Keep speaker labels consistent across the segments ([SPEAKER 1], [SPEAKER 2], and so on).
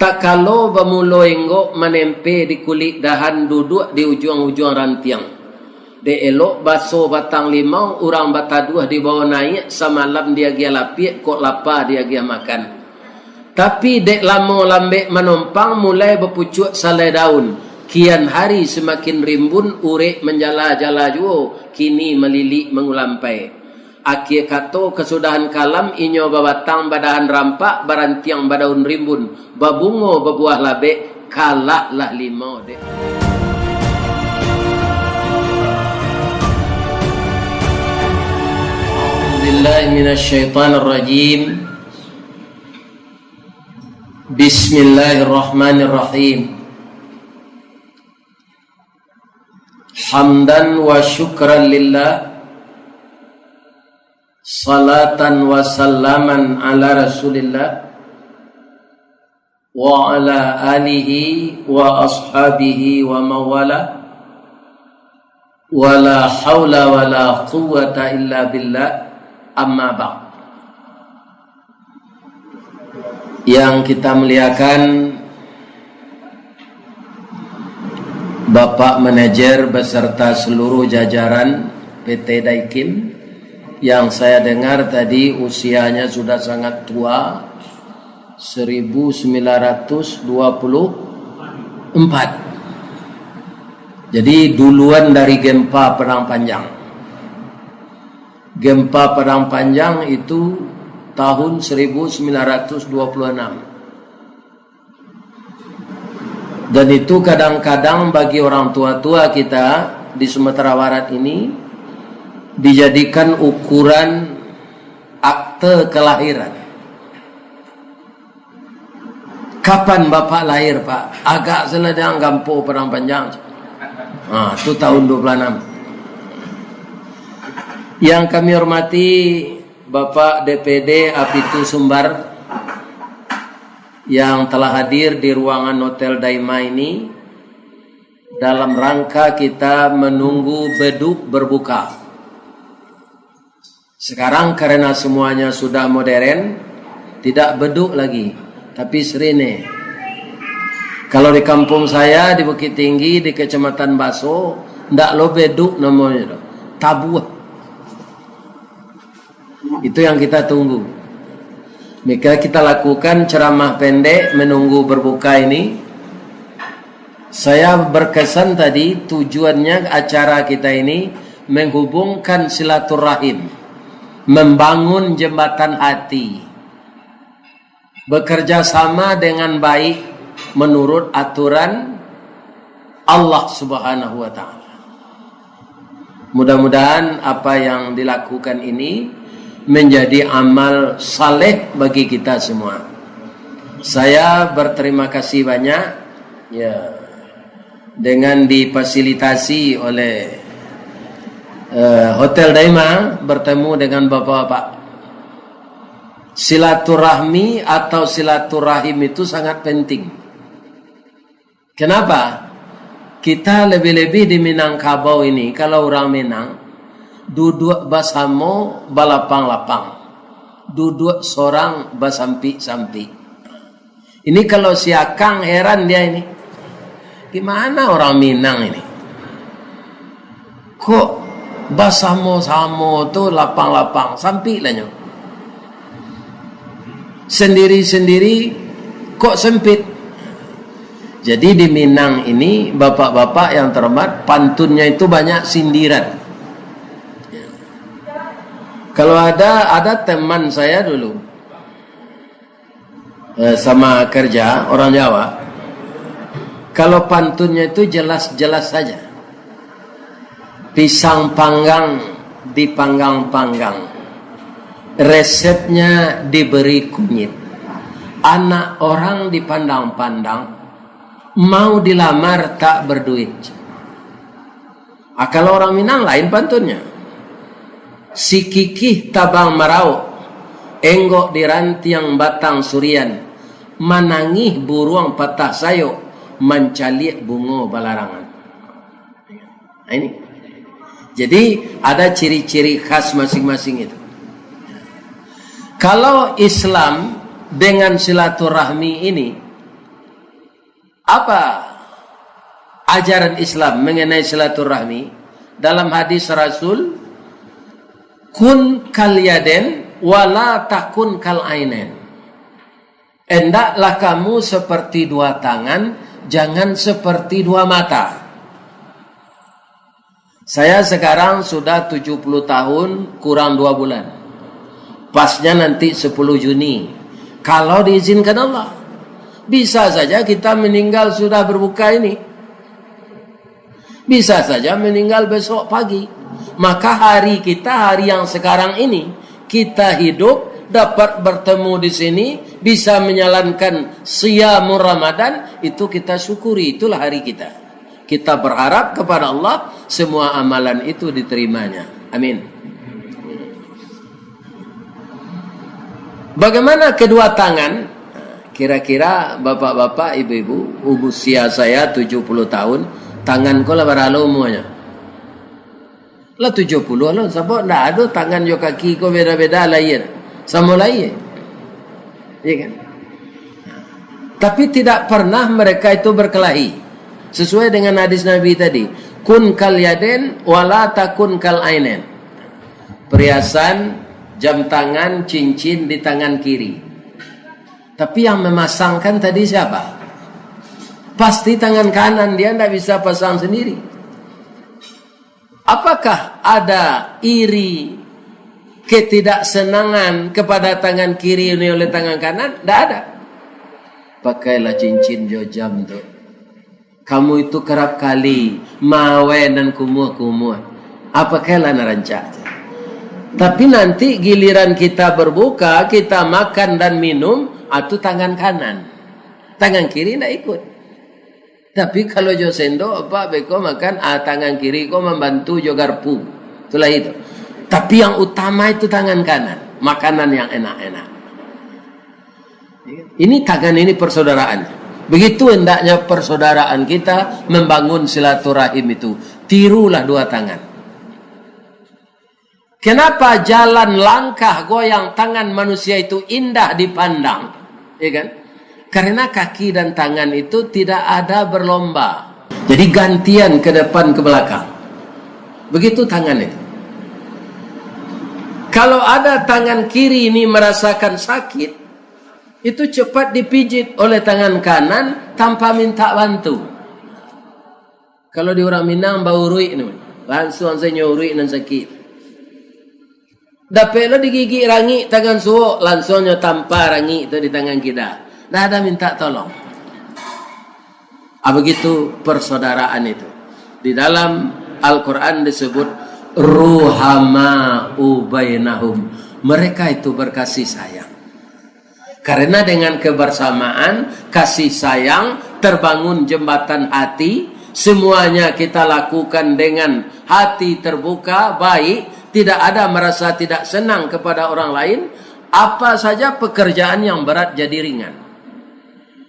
[SPEAKER 1] tak kalau bamulo enggo menempe di kulit dahan duduk di ujung-ujung rantiang. De elok baso batang limau urang bata dua di bawah naik samalam dia gia lapik kok lapar dia gia makan. Tapi dek lamo lambek menumpang mulai berpucuk salai daun. Kian hari semakin rimbun urek menjala-jala juo kini melilik mengulampai. Akhir kato kesudahan kalam inyo babatang badahan rampak barantiang badaun rimbun babungo babuah labek kalah lah limau dek. A'udzubillahi minasyaitonirrajim. Bismillahirrahmanirrahim. Hamdan wa syukran lillah, salatan wa salaman ala rasulillah wa ala alihi wa ashabihi wa mawala wa la hawla wa la quwwata illa billah, amma ba'd. Yang kita muliakan Bapak Manajer beserta seluruh jajaran PT Daikin, yang saya dengar tadi usianya sudah sangat tua, 1924. Jadi duluan dari gempa Padang Panjang. Gempa Padang Panjang itu tahun 1926. Dan itu kadang-kadang bagi orang tua-tua kita di Sumatera Barat ini dijadikan ukuran akte kelahiran. Kapan Bapak lahir, Pak? Agak seledang Gampo Padang Panjang. Itu tahun 26. Yang kami hormati Bapak DPD Apitu Sumbar yang telah hadir di ruangan Hotel Daima ini dalam rangka kita menunggu beduk berbuka. Sekarang karena semuanya sudah modern, tidak beduk lagi, tapi serene. Kalau di kampung saya di Bukit Tinggi di Kecamatan Baso, ndak lo beduk namanya, tabuh. Itu yang kita tunggu. Maka kita lakukan ceramah pendek menunggu berbuka ini. Saya berkesan tadi tujuannya acara kita ini menghubungkan silaturahim, membangun jembatan hati, bekerja sama dengan baik menurut aturan Allah Subhanahu wa Ta'ala. Mudah-mudahan apa yang dilakukan ini menjadi amal saleh bagi kita semua. Saya berterima kasih banyak ya, dengan difasilitasi oleh Hotel Daima bertemu dengan bapak-bapak. Silaturahmi atau silaturahim itu sangat penting. Kenapa? Kita lebih-lebih di Minangkabau ini, kalau orang Minang duduk basamo balapang-lapang, duduk sorang basampi-sampi. Ini kalau si Akang heran dia ini, gimana orang Minang ini? Kok basamo-samo tuh lapang-lapang, sampi lahnya. Sendiri-sendiri kok sempit. Jadi di Minang ini bapak-bapak yang terhormat, pantunnya itu banyak sindiran. Kalau ada teman saya dulu sama kerja orang Jawa, kalau pantunnya itu jelas-jelas saja. Pisang panggang dipanggang-panggang, resepnya diberi kunyit, anak orang dipandang-pandang, mau dilamar tak berduit. Kalau orang Minang lain pantunnya. Si kikih tabang marau, enggok di rantiang batang surian, manangih buruang patah sayo, mencaliak bungo balarangan. Nah, ini. Jadi ada ciri-ciri khas masing-masing itu. Kalau Islam dengan silaturahmi ini Apa ajaran Islam mengenai silaturahmi? Dalam hadis Rasul, kun kal yaden wala takun kal ainen. Hendaklah kamu seperti dua tangan, jangan seperti dua mata. Saya sekarang sudah 70 tahun kurang 2 bulan. Pasnya nanti 10 Juni. Kalau diizinkan Allah. Bisa saja kita meninggal sudah berbuka ini. Bisa saja meninggal besok pagi. Maka hari kita, hari yang sekarang ini, kita hidup, dapat bertemu di sini, bisa menjalankan siyamul Ramadan, itu kita syukuri, itulah hari kita. Kita berharap kepada Allah semua amalan itu diterimanya. Amin. Bagaimana kedua tangan? Kira-kira bapak-bapak, ibu-ibu, usia saya 70 tahun, tangan ko lah baralo semuanya. Lah 70 lah, sebab ndak ada tangan yo kaki ko beda-beda lain. Sama lain. Iya kan? Tapi tidak pernah mereka itu berkelahi. Sesuai dengan hadis Nabi tadi, kun kal yaden wala takun kal ainen. Perhiasan, jam tangan, cincin di tangan kiri. Tapi yang memasangkan tadi siapa? Pasti tangan kanan, dia tidak bisa pasang sendiri. Apakah ada iri, ketidaksenangan kepada tangan kiri ini oleh tangan kanan? Tidak ada. Pakailah cincin jam tu. Kamu itu kerap kali mawe dan kumuh-kumuh. Apakahlah narancak. Tapi nanti giliran kita berbuka, kita makan dan minum, itu tangan kanan. Tangan kiri tidak ikut. Tapi kalau jo sendo, apa beko makan, tangan kiri ko membantu jo garpu. Itulah itu. Tapi yang utama itu tangan kanan. Makanan yang enak-enak. Ini tangan ini persaudaraan. Begitu hendaknya persaudaraan kita membangun silaturahim itu. Tirulah dua tangan. Kenapa jalan langkah goyang tangan manusia itu indah dipandang? Ya kan? Karena kaki dan tangan itu tidak ada berlomba. Jadi gantian ke depan ke belakang. Begitu tangan itu. Kalau ada tangan kiri ini merasakan sakit, itu cepat dipijit oleh tangan kanan tanpa minta bantu. Kalau di orang Minang bau rui ini, langsung saya nyuri dan sakit. Dapat lo digigit rangi tangan suwo, langsungnya tanpa rangi itu di tangan kita. Tidak ada minta tolong. Begitu persaudaraan itu. Di dalam Al-Quran disebut ruhama'u bainahum. Mereka itu berkasih sayang. Karena dengan kebersamaan, kasih sayang, terbangun jembatan hati, semuanya kita lakukan dengan hati terbuka, baik, tidak ada merasa tidak senang kepada orang lain, apa saja pekerjaan yang berat jadi ringan.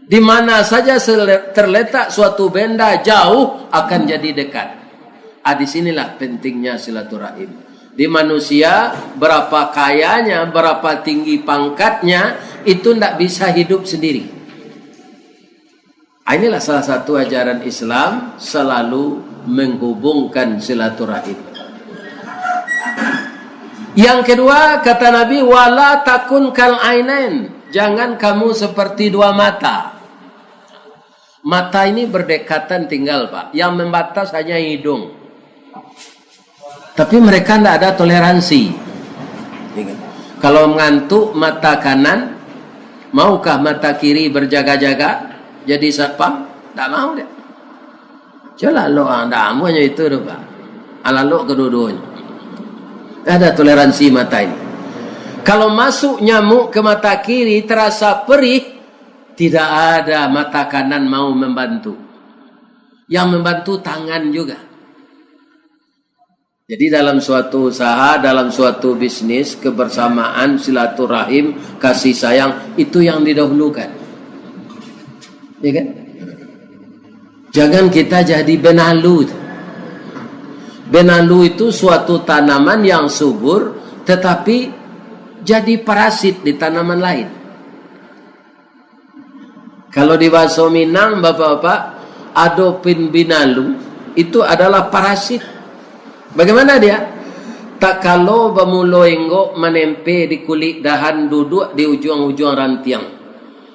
[SPEAKER 1] Di mana saja terletak suatu benda jauh akan jadi dekat. Di sinilah pentingnya silaturahim. Di manusia, berapa kayanya, berapa tinggi pangkatnya, itu tidak bisa hidup sendiri. Inilah salah satu ajaran Islam, selalu menghubungkan silaturahim. Yang kedua, kata Nabi, wala takun kal ainain. Jangan kamu seperti dua mata. Mata ini berdekatan tinggal, Pak. Yang membatas hanya hidung. Tapi mereka tidak ada toleransi. Kalau mengantuk mata kanan, maukah mata kiri berjaga-jaga jadi satpam? Tak mau dia. Jelas lo anda amunya itu tu Pak. Alalok kedua-duanya. Ada toleransi mata ini. Kalau masuk nyamuk ke mata kiri terasa perih, tidak ada mata kanan mau membantu. Yang membantu tangan juga. Jadi dalam suatu usaha, dalam suatu bisnis, kebersamaan, silaturahim, kasih sayang, itu yang didahulukan. Ya kan? Jangan kita jadi benalu. Benalu itu suatu tanaman yang subur, tetapi jadi parasit di tanaman lain. Kalau di bahasa Minang, bapak-bapak, adopin binalu itu adalah parasit. Bagaimana dia? Tak kalau bamuloenggo menempe di kulit dahan duduk di ujung-ujung rantiang.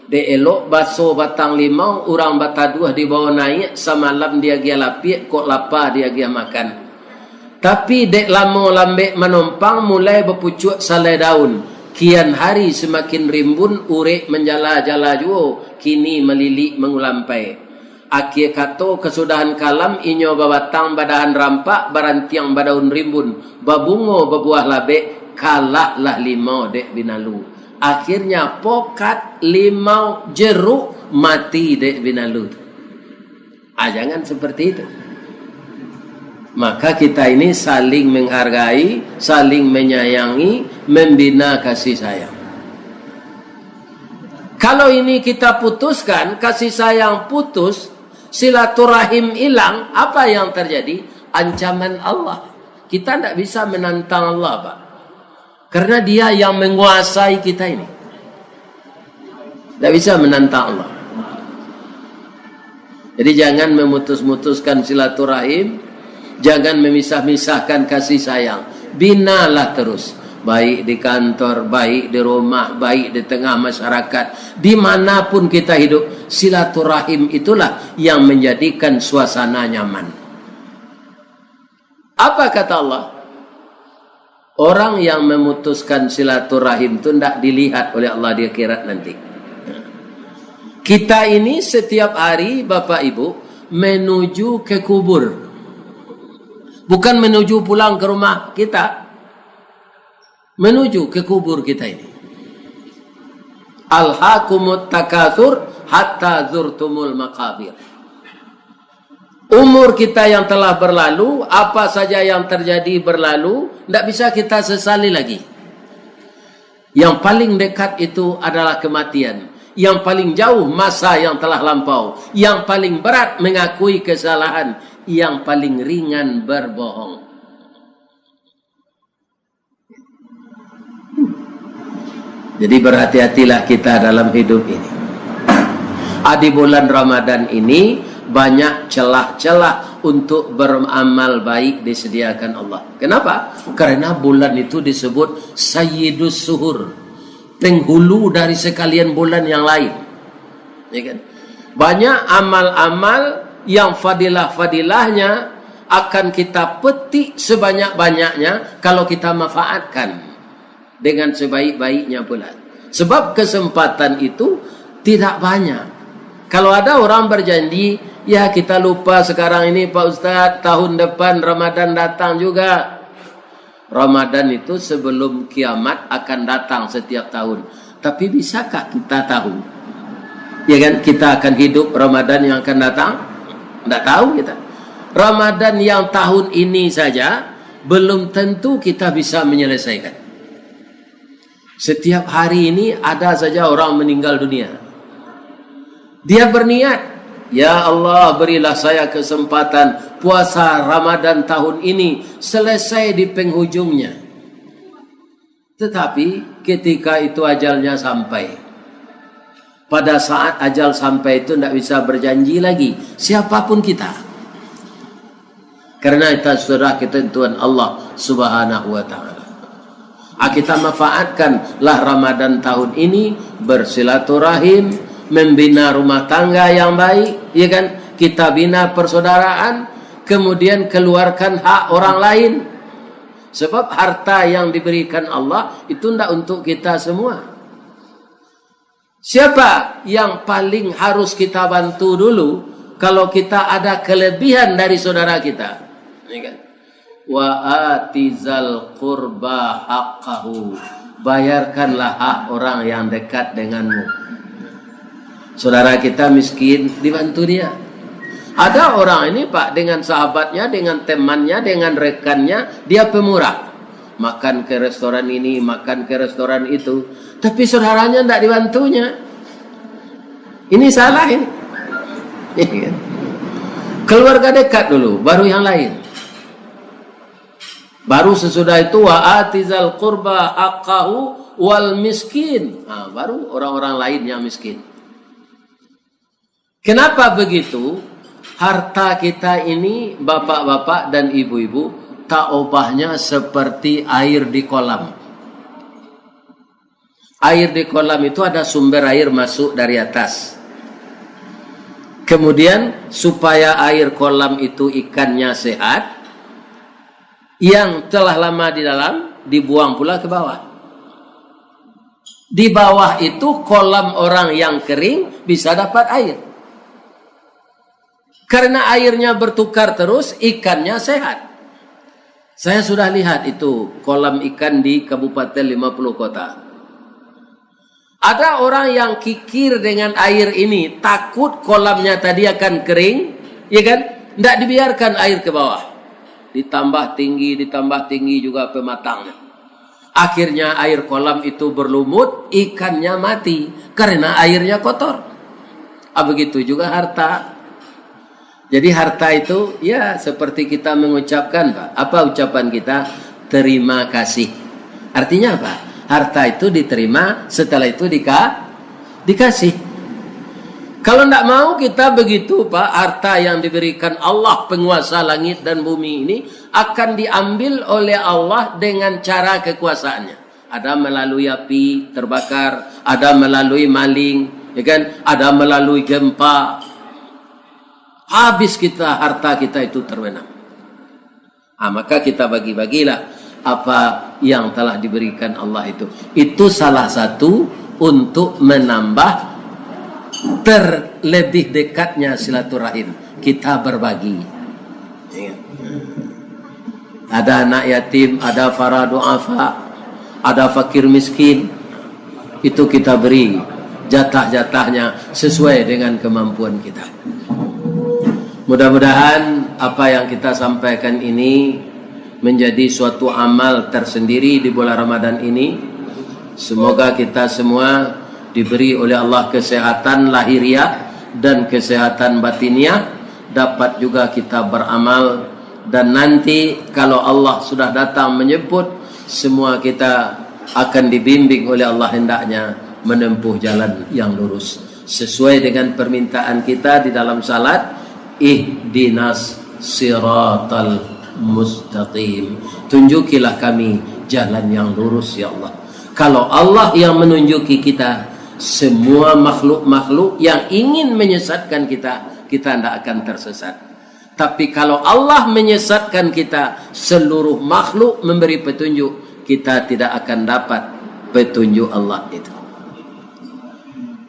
[SPEAKER 1] De elok baso batang limau, orang bataduh di bawah naik, semalam dia gia lapik, kok lapar dia gia makan. Tapi dek lama lambek menumpang mulai berpucuk salai daun. Kian hari semakin rimbun, urek menjala-jala juo, kini melilik mengulampai. Akhir kata kesudahan kalam, inyo babatang badahan rampak, barantiang badaun rimbun, babungo babuah labek, kalaklah limau dek binalu. Akhirnya pokat limau jeruk mati dek binalu. Jangan seperti itu. Maka kita ini saling menghargai, saling menyayangi, membina kasih sayang. Kalau ini kita putuskan, kasih sayang putus, silaturahim hilang, apa yang terjadi? Ancaman Allah. Kita tidak bisa menantang Allah, Pak. Karena dia yang menguasai kita ini. Tidak bisa menantang Allah. Jadi jangan memutus-mutuskan silaturahim, jangan memisah-misahkan kasih sayang. Binalah terus. Baik di kantor, baik di rumah, baik di tengah masyarakat. Dimanapun kita hidup, silaturahim itulah yang menjadikan suasana nyaman. Apa kata Allah? Orang yang memutuskan silaturahim itu tidak dilihat oleh Allah di akhirat nanti. Kita ini setiap hari, Bapak Ibu, menuju ke kubur. Bukan menuju pulang ke rumah kita. Menuju ke kubur kita ini. Alhaakumut takatsur hatta zurtumul maqabir. Umur kita yang telah berlalu, apa saja yang terjadi berlalu, tidak bisa kita sesali lagi. Yang paling dekat itu adalah kematian. Yang paling jauh masa yang telah lampau. Yang paling berat mengakui kesalahan. Yang paling ringan berbohong. Jadi berhati-hatilah kita dalam hidup ini. Di bulan Ramadan ini banyak celah-celah untuk beramal baik disediakan Allah. Kenapa? Karena bulan itu disebut Sayyidus Suhur, penghulu dari sekalian bulan yang lain. Ya kan? Banyak amal-amal yang fadilah-fadilahnya akan kita petik sebanyak-banyaknya kalau kita manfaatkan dengan sebaik-baiknya pula. Sebab kesempatan itu tidak banyak. Kalau ada orang berjanji, ya kita lupa sekarang ini Pak Ustadz, tahun depan Ramadan datang juga. Ramadan itu sebelum kiamat akan datang setiap tahun. Tapi bisakah kita tahu? Ya kan, kita akan hidup Ramadan yang akan datang? Tidak tahu kita. Ramadan yang tahun ini saja belum tentu kita bisa menyelesaikan. Setiap hari ini ada saja orang meninggal dunia. Dia berniat, ya Allah berilah saya kesempatan puasa Ramadan tahun ini selesai di penghujungnya. Tetapi ketika itu ajalnya sampai, pada saat ajal sampai itu tidak bisa berjanji lagi siapapun kita. Karena itu sudah ketentuan Allah Subhanahu wa ta'ala. Kita manfaatkanlah Ramadan tahun ini bersilaturahim, membina rumah tangga yang baik, ya kan? Kita bina persaudaraan, kemudian keluarkan hak orang lain. Sebab harta yang diberikan Allah itu tidak untuk kita semua. Siapa yang paling harus kita bantu dulu kalau kita ada kelebihan dari saudara kita? Ya kan? Wa atizal qurba haqqahu, bayarkanlah hak orang yang dekat denganmu. Saudara kita miskin, dibantu dia. Ada orang ini Pak, dengan sahabatnya, dengan temannya, dengan rekannya, dia pemurah. Makan ke restoran ini, makan ke restoran itu, tapi saudaranya tidak dibantunya. Ini salah ini. Keluarga dekat dulu, baru yang lain. Baru sesudah itu wa atizal qurba haqqahu wal miskin. Baru orang-orang lain yang miskin. Kenapa begitu? Harta kita ini, bapak-bapak dan ibu-ibu, tak obahnya seperti air di kolam. Air di kolam itu ada sumber air masuk dari atas. Kemudian supaya air kolam itu ikannya sehat, yang telah lama di dalam dibuang pula ke bawah. Di bawah itu kolam orang yang kering bisa dapat air. Karena airnya bertukar terus, ikannya sehat. Saya sudah lihat itu kolam ikan di Kabupaten 50 kota. Ada orang yang kikir dengan air ini, takut kolamnya tadi akan kering, ya kan? Tidak dibiarkan air ke bawah. Ditambah tinggi juga pematangnya. Akhirnya air kolam itu berlumut, ikannya mati karena airnya kotor. Begitu juga harta. Jadi harta itu ya seperti kita mengucapkan, Pak. Apa ucapan kita? Terima kasih. Artinya apa? Harta itu diterima, setelah itu dikasih. Kalau tidak mau kita begitu, Pak, harta yang diberikan Allah penguasa langit dan bumi ini akan diambil oleh Allah dengan cara kekuasaannya. Ada melalui api terbakar, ada melalui maling, ya kan? Ada melalui gempa. Habis kita, harta kita itu terbenam. Maka kita bagi-bagilah apa yang telah diberikan Allah itu. Itu salah satu untuk menambah terlebih dekatnya silaturahim. Kita berbagi. Ada anak yatim, ada para du'afa, ada fakir miskin. Itu kita beri jatah-jatahnya sesuai dengan kemampuan kita. Mudah-mudahan apa yang kita sampaikan ini menjadi suatu amal tersendiri di bulan Ramadan ini. Semoga kita semua diberi oleh Allah kesehatan lahiriah dan kesehatan batiniah, dapat juga kita beramal, dan nanti kalau Allah sudah datang menjemput, semua kita akan dibimbing oleh Allah hendaknya menempuh jalan yang lurus sesuai dengan permintaan kita di dalam salat, ihdinas siratal mustaqim, tunjukilah kami jalan yang lurus ya Allah. Kalau Allah yang menunjuki kita, semua makhluk-makhluk yang ingin menyesatkan kita tidak akan tersesat. Tapi kalau Allah menyesatkan kita, seluruh makhluk memberi petunjuk, kita tidak akan dapat petunjuk Allah itu.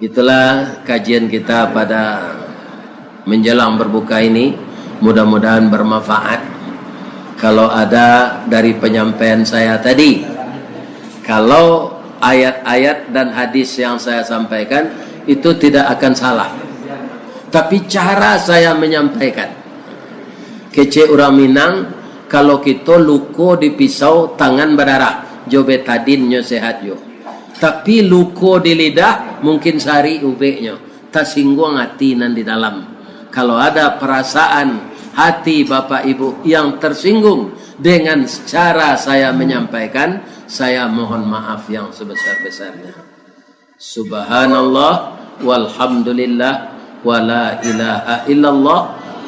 [SPEAKER 1] Itulah kajian kita pada menjelang berbuka ini. Mudah-mudahan bermanfaat. Kalau ada dari penyampaian saya tadi, kalau ayat-ayat dan hadis yang saya sampaikan itu tidak akan salah, tapi cara saya menyampaikan. Kece orang Minang, kalau kita luko di pisau tangan berdarah, jo betadin nyo sehat jo. Tapi luko di lidah mungkin sari ubeknya, tak singgung hati nan di dalam. Kalau ada perasaan hati Bapak Ibu yang tersinggung dengan cara saya menyampaikan, saya mohon maaf yang sebesar-besarnya. Subhanallah walhamdulillah wala ilaha illallah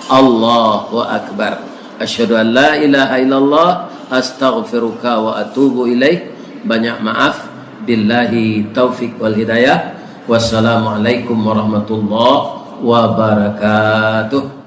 [SPEAKER 1] Allahu akbar. Asyhadu an la ilaha illallah astaghfiruka wa atubu ilaih. Banyak maaf. Billahi taufik wal hidayah. Wassalamualaikum warahmatullahi wabarakatuh.